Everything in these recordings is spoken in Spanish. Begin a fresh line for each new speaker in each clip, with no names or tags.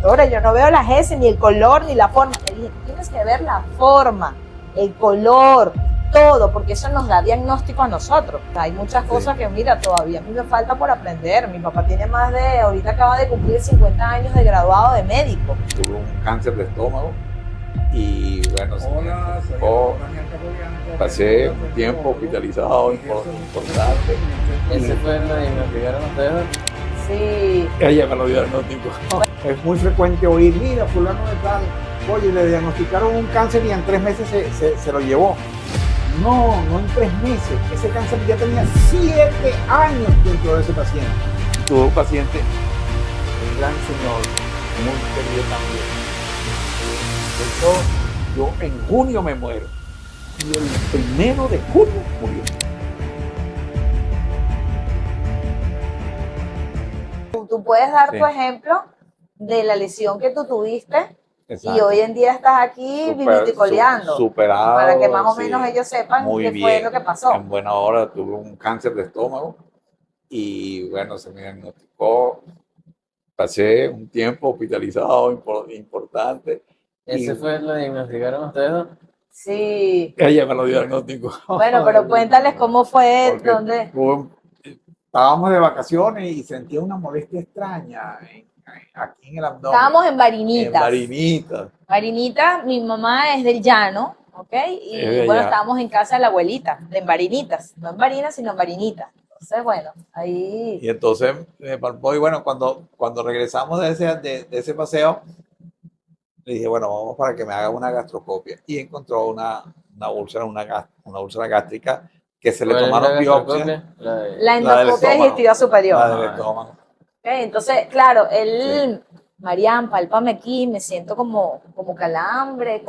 doctora, yo no veo las S, ni el color, ni la forma. Le dije, tú tienes que ver la forma, el color, todo, porque eso nos da diagnóstico a nosotros. Hay muchas cosas que, mira, todavía a mí me falta por aprender. Mi papá tiene ahorita acaba de cumplir 50 años de graduado de médico.
Tuvo un cáncer de estómago y bueno, pasé un tiempo hospitalizado importante.
¿Ese fue lo diagnosticaron ustedes?
Sí.
Ella me lo dio diagnóstico. Es muy frecuente oír, mira, fulano de tal, oye, le diagnosticaron un cáncer y en 3 meses se lo llevó. No, no en 3 meses. Ese cáncer ya tenía 7 años dentro de ese paciente. Tuve un paciente, un gran señor, muy querido también. De hecho, yo en junio me muero. Y el 1 de junio murió.
Tú puedes dar tu ejemplo de la lesión que tú tuviste.
Exacto.
Y hoy en día estás aquí viviticoleando.
Superado.
Para que más o menos ellos sepan qué fue lo que pasó.
En buena hora tuve un cáncer de estómago y bueno, se me diagnosticó. Pasé un tiempo hospitalizado importante.
¿Ese fue lo diagnosticaron ustedes?
Sí.
Ella me lo dio diagnóstico.
Bueno, pero cuéntales cómo fue, dónde.
Estábamos de vacaciones y sentía una molestia extraña aquí en el abdomen.
Estábamos en Barinitas.
En Barinitas.
Barinitas, mi mamá es del llano, ¿ok? Y bueno, estábamos en casa de la abuelita, en Barinitas. No en Barinas, sino en Barinitas. Entonces, bueno, ahí...
Y entonces me palpó y bueno, cuando regresamos de ese paseo, le dije, bueno, vamos para que me haga una gastroscopia. Y encontró una úlcera gástrica que se le tomaron biopsia.
La endoscopia digestiva superior.
La del estómago.
Okay, entonces, claro, Marian, pálpame aquí, me siento como calambre.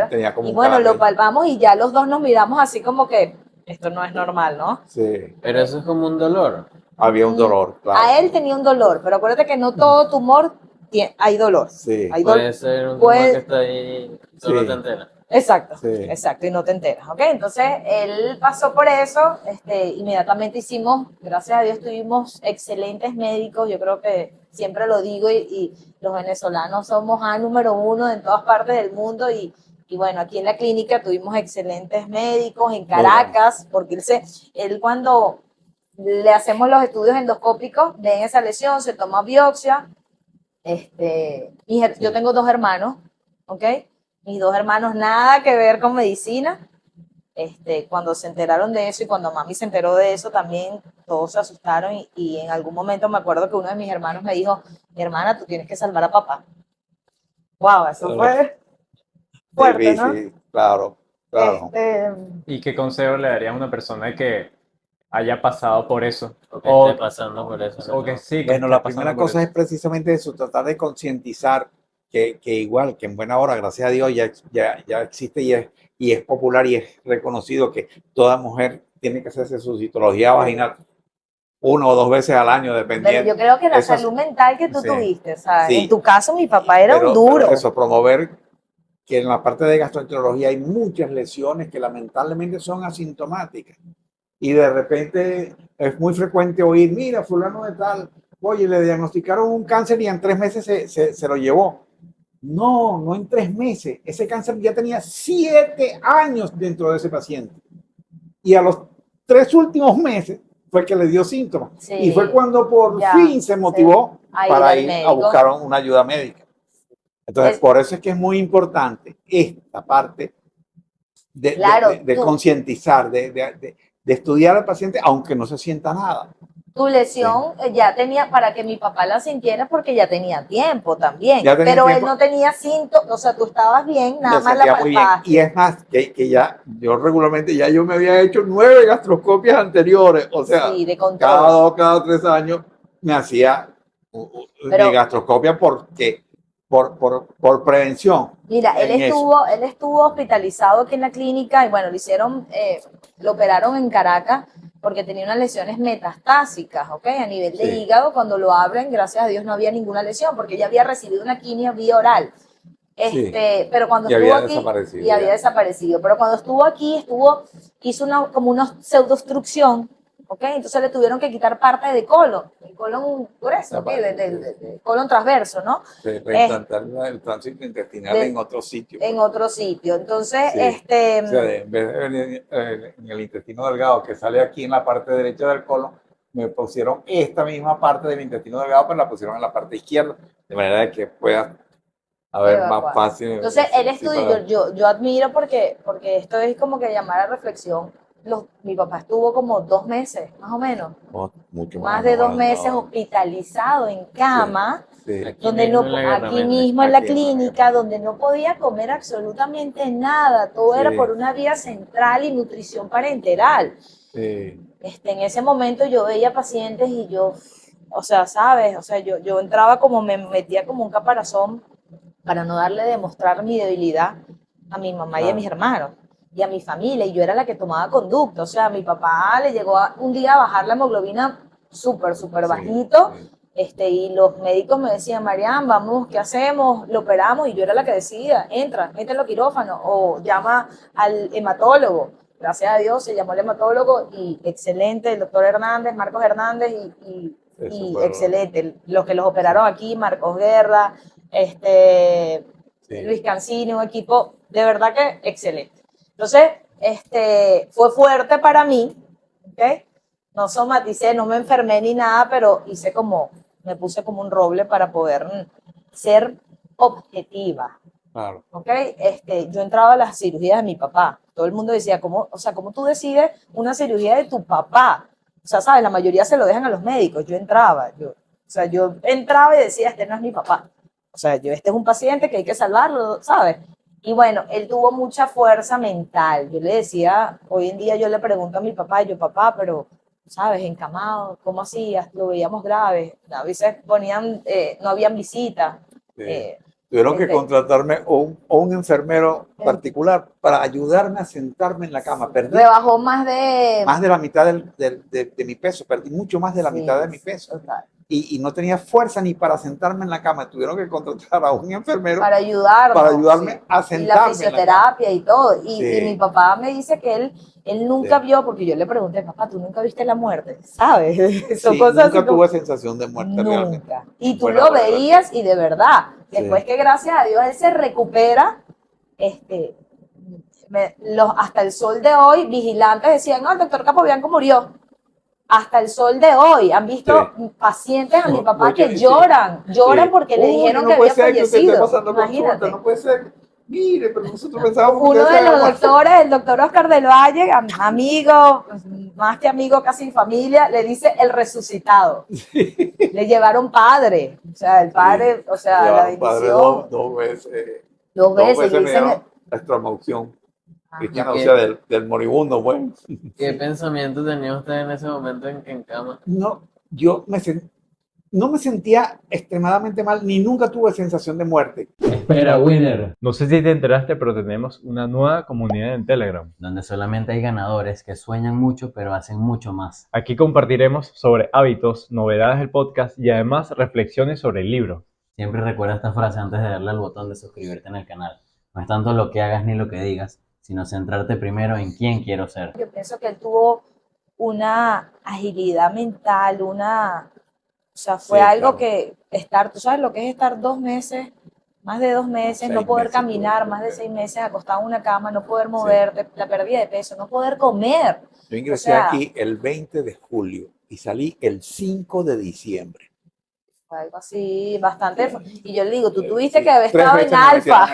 Tenía como
y bueno, calambre. Lo palpamos y ya los dos nos miramos así como que esto no es normal, ¿no?
Sí.
Pero eso es como un dolor.
Había un dolor, claro.
A él tenía un dolor, pero acuérdate que no todo tumor hay dolor.
Sí.
Puede ser un tumor que está ahí, solo te enteras.
Exacto, exacto, y no te enteras, ¿ok? Entonces, él pasó por eso, inmediatamente hicimos, gracias a Dios tuvimos excelentes médicos, yo creo que siempre lo digo, y los venezolanos somos número 1 en todas partes del mundo, y bueno, aquí en la clínica tuvimos excelentes médicos, en Caracas, porque él cuando le hacemos los estudios endoscópicos, ven esa lesión, se toma biopsia, yo tengo 2 hermanos, ¿ok? Mis 2 hermanos nada que ver con medicina. Cuando se enteraron de eso y cuando mami se enteró de eso también todos se asustaron y en algún momento me acuerdo que uno de mis hermanos me dijo, mi hermana, tú tienes que salvar a papá. Wow, eso fue fuerte, ¿no?
Sí, claro.
¿Y qué consejo le daría a una persona que haya pasado por eso?
O que esté pasando por eso.
O que sí, que
bueno, la primera cosa es precisamente eso, tratar de concientizar que igual, que en buena hora, gracias a Dios, ya existe y es popular y es reconocido que toda mujer tiene que hacerse su citología vaginal 1 o 2 veces al año, dependiendo.
Pero yo creo que la salud mental que tú tuviste, ¿sabes? En tu caso, mi papá era un duro.
Pero eso, promover que en la parte de gastroenterología hay muchas lesiones que lamentablemente son asintomáticas. Y de repente es muy frecuente oír, mira, fulano de tal, oye, le diagnosticaron un cáncer y en 3 meses se lo llevó. No, no en 3 meses. Ese cáncer ya tenía 7 años dentro de ese paciente. Y a los 3 últimos meses fue que le dio síntomas. Sí. Y fue cuando por fin se motivó para ir a buscar una ayuda médica. Entonces, por eso es que es muy importante esta parte de concientizar, de estudiar al paciente, aunque no se sienta nada.
Tu lesión ya tenía, para que mi papá la sintiera, porque ya tenía tiempo también, pero él no tenía síntomas, o sea, tú estabas bien, nada más la palpaste.
Y es más, que ya, yo regularmente, ya yo me había hecho 9 gastroscopias anteriores, o sea, cada 2, cada 3 años me hacía mi gastroscopia porque, por prevención.
Mira, él estuvo hospitalizado aquí en la clínica y bueno, lo operaron en Caracas porque tenía unas lesiones metastásicas, ¿ok? A nivel de hígado, cuando lo abren, gracias a Dios no había ninguna lesión porque ella había recibido una quimio vía oral. Pero cuando estuvo aquí, había desaparecido. Pero cuando estuvo aquí, hizo como una pseudoobstrucción, ¿ok? Entonces le tuvieron que quitar parte de colon, el colon grueso, ¿ok? Del colon transverso, ¿no?
Reimplantar el tránsito intestinal en otro sitio.
En otro sitio. Entonces,
Sí. O sea, en vez de venir en el intestino delgado que sale aquí en la parte derecha del colon, me pusieron esta misma parte del intestino delgado, pero la pusieron en la parte izquierda, de manera que pueda haber más fácil.
Entonces, el estudio, yo admiro porque esto es como que llamar a reflexión. Mi papá estuvo como 2 meses, más o menos.
Mucho
más de 2 meses hospitalizado en cama,
sí.
donde aquí mismo en la clínica, donde no podía comer absolutamente nada, todo era por una vía central y nutrición parenteral.
Sí.
En ese momento yo veía pacientes y yo, o sea, ¿sabes? O sea, yo entraba como, me metía como un caparazón para no darle demostrar mi debilidad a mi mamá y a mis hermanos y a mi familia, y yo era la que tomaba conducta. O sea, a mi papá le llegó un día a bajar la hemoglobina súper bajito, y los médicos me decían, Marian, vamos, ¿qué hacemos? Lo operamos, y yo era la que decía, entra, mételo quirófano, o llama al hematólogo. Gracias a Dios se llamó el hematólogo, y excelente, el doctor Hernández, Marcos Hernández, y excelente. Los que los operaron aquí, Marcos Guerra, Luis Cancini, un equipo de verdad que excelente. Entonces, fue fuerte para mí, ¿ok? No somaticé, no me enfermé ni nada, pero me puse como un roble para poder ser objetiva.
Claro.
¿Ok? Yo entraba a las cirugías de mi papá. Todo el mundo decía, ¿cómo tú decides una cirugía de tu papá? O sea, ¿sabes? La mayoría se lo dejan a los médicos. Yo entraba y decía, este no es mi papá. O sea, este es un paciente que hay que salvarlo, ¿sabes? Y bueno, él tuvo mucha fuerza mental. Yo le decía, hoy en día yo le pregunto a mi papá, papá, pero, ¿sabes? Encamado, ¿cómo hacías? Lo veíamos grave. A veces no habían visitas.
Sí. Tuvieron que contratarme un enfermero particular para ayudarme a sentarme en la cama.
Rebajó más de
la mitad de mi peso, perdí mucho más de la mitad de mi peso.
Total.
Y no tenía fuerza ni para sentarme en la cama. Tuvieron que contratar a un enfermero
para ayudarme
a sentarme.
Y la fisioterapia y todo. Y
Sí.
mi papá me dice que él nunca vio, porque yo le pregunté, papá, ¿tú nunca viste la muerte? ¿Sabes? Son cosas
nunca tuve sensación de muerte realmente.
Nunca. Y tú lo veías y de verdad, después que gracias a Dios él se recupera, hasta el sol de hoy, vigilantes decían, no, el doctor Capobianco murió. Hasta el sol de hoy han visto pacientes a mi papá que lloran porque le dijeron que había fallecido. Imagínate.
No puede ser. Mire, pero nosotros pensábamos
uno de los doctores, el doctor Oscar del Valle, amigo, más que amigo, casi familia, le dice el resucitado. Sí. Le llevaron padre, o sea, el padre, o sea, la bendición.
Dos veces.
Dos veces
me dieron la extremaunción cristiana, o sea, del moribundo, bueno.
¿Qué pensamiento tenía usted en ese momento en cama?
No, yo no me sentía extremadamente mal, ni nunca tuve sensación de muerte.
Espera, Winner. No sé si te enteraste, pero tenemos una nueva comunidad en Telegram,
donde solamente hay ganadores que sueñan mucho, pero hacen mucho más.
Aquí compartiremos sobre hábitos, novedades del podcast y además reflexiones sobre el libro.
Siempre recuerda esta frase antes de darle al botón de suscribirte en el canal. No es tanto lo que hagas ni lo que digas, sino centrarte primero en quién quiero ser.
Yo pienso que él tuvo una agilidad mental, o sea, fue algo que ¿tú sabes lo que es estar 2 meses, más de 2 meses, no poder caminar, más de 6 meses acostado en una cama, no poder moverte, la pérdida de peso, no poder comer?
Yo ingresé aquí el 20 de julio y salí el 5 de diciembre.
Algo así, bastante. Y yo le digo, tú tuviste que haber estado en alfa.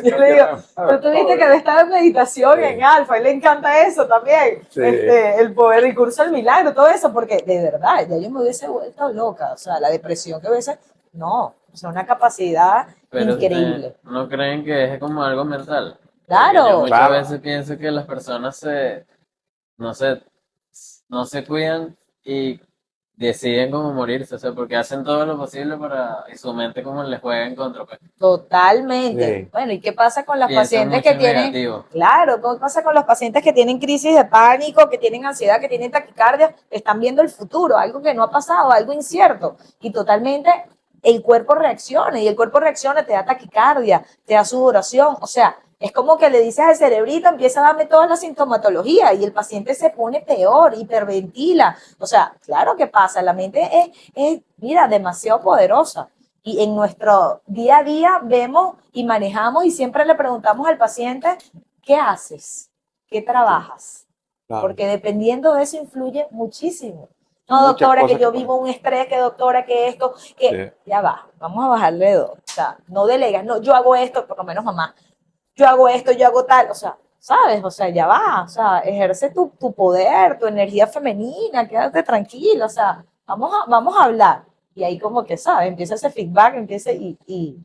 Yo le digo, tú tuviste que haber estado en meditación en alfa. A él le encanta eso también.
Sí.
El poder, el curso del milagro, todo eso, porque de verdad, ya yo me hubiese vuelto loca. O sea, la depresión que hubiese, no. O sea, una capacidad increíble.
¿No creen que es como algo mental?
Claro.
Yo muchas veces pienso que las personas no se cuidan y deciden como morirse, o sea, porque hacen todo lo posible y su mente como les juega en contra. Pues.
Totalmente. Sí. Bueno, ¿y qué pasa con las pacientes que tienen?
Negativo.
Claro, ¿qué pasa con los pacientes que tienen crisis de pánico, que tienen ansiedad, que tienen taquicardia? Están viendo el futuro, algo que no ha pasado, algo incierto. Y totalmente el cuerpo reacciona, y el cuerpo reacciona, te da taquicardia, te da sudoración, o sea, es como que le dices al cerebrito, empieza a darme toda la sintomatología y el paciente se pone peor, hiperventila. O sea, claro que pasa, la mente mira, demasiado poderosa. Y en nuestro día a día vemos y manejamos y siempre le preguntamos al paciente, ¿qué haces? ¿Qué trabajas?
Claro.
Porque dependiendo de eso influye muchísimo. No,
Muchas
doctora, que
cosas
yo
que
vivo un estrés, que doctora, que esto, que
Sí.
ya va, vamos a bajarle dos. O sea, no delegas, no, yo hago esto, por lo menos mamá, yo hago esto, yo hago tal, o sea, ¿sabes? O sea, ya va, o sea, ejerce tu poder, tu energía femenina, quédate tranquila, o sea, vamos a hablar. Y ahí como que, ¿sabes? Empieza ese feedback, empieza y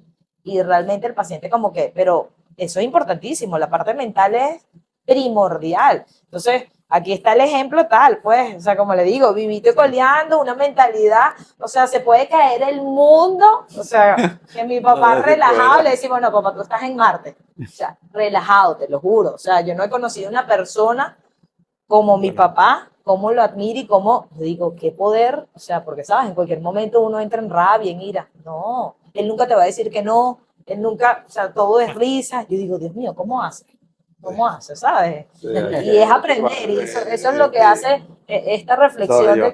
realmente el paciente como que, pero eso es importantísimo, la parte mental es primordial. Entonces, aquí está el ejemplo tal, pues, o sea, como le digo, vivito coleando, una mentalidad, o sea, se puede caer el mundo, o sea, que mi papá
No, sí
relajado
puede.
le decía, bueno, papá, tú estás en Marte, o sea, relajado, te lo juro, o sea, yo no he conocido una persona como mi
Bueno,
papá, cómo lo admiro y cómo, yo digo, qué poder, o sea, porque, ¿sabes? En cualquier momento uno entra en rabia, en ira, no, él nunca te va a decir que no, él nunca, o sea, todo es risa, yo digo, Dios mío, ¿cómo hace? ¿Cómo hace? ¿Sabes?
sí,
Y es aprender, y eso es lo que hace esta reflexión
Soy yo.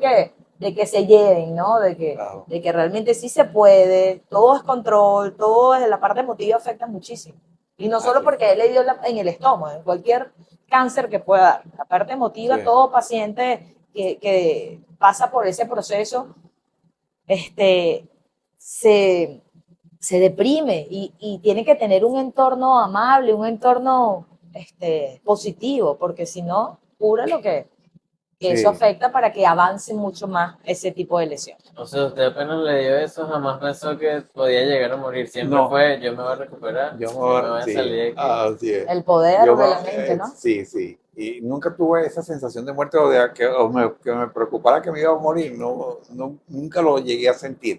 de que se lleven, ¿no?
Claro.
De que realmente sí se puede, todo es control, todo es la parte emotiva afecta muchísimo. Y no solo
Así.
porque él le dio en el estómago, en cualquier cáncer que pueda dar. La parte emotiva,
Sí.
todo paciente que pasa por ese proceso, este, se, se deprime y tiene que tener un entorno amable, un entorno positivo, porque si no, cura lo que eso
Sí.
afecta para que avance mucho más ese tipo de lesión.
O sea, usted apenas le dio eso, jamás pensó que podía llegar a morir. Siempre
No,
fue, yo me voy a recuperar,
yo
yo me voy a
sí,
salir de aquí.
así es.
El poder
Yo
de la mente, ¿no?
sí, sí. Y nunca tuve esa sensación de muerte o que me preocupara que me iba a morir. No, no, nunca lo llegué a sentir.